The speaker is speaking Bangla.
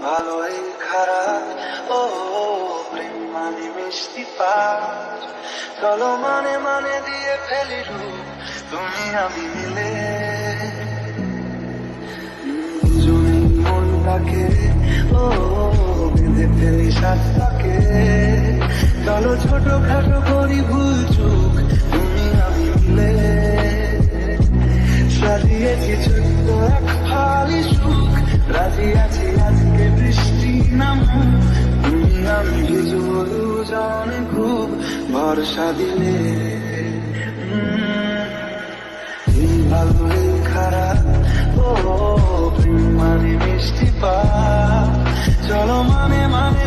ভালোই খারাপ, ও প্রেম মানে মিষ্টি পাঁচ। চলো মানে মানে দিয়ে ফেলি রূপ, তুমি আমি মিলে দুজনেই মনটাকে ও বেঁধে ফেলি সাতটাকে। চলো ছোট খাটো করি ভুল চুক, তুমি আমি মিলে সাজিয়েছি ছোট্ট এক ফালি সুখ। রাজি আছি আজকে বৃষ্টি নামুক, তুমি আমি ভিজবো দুজনে খুব ভরসা দিলে। এই ভালো এই খারাপ, ও প্রেম মানে মিষ্টি পা। চলো মানে মানে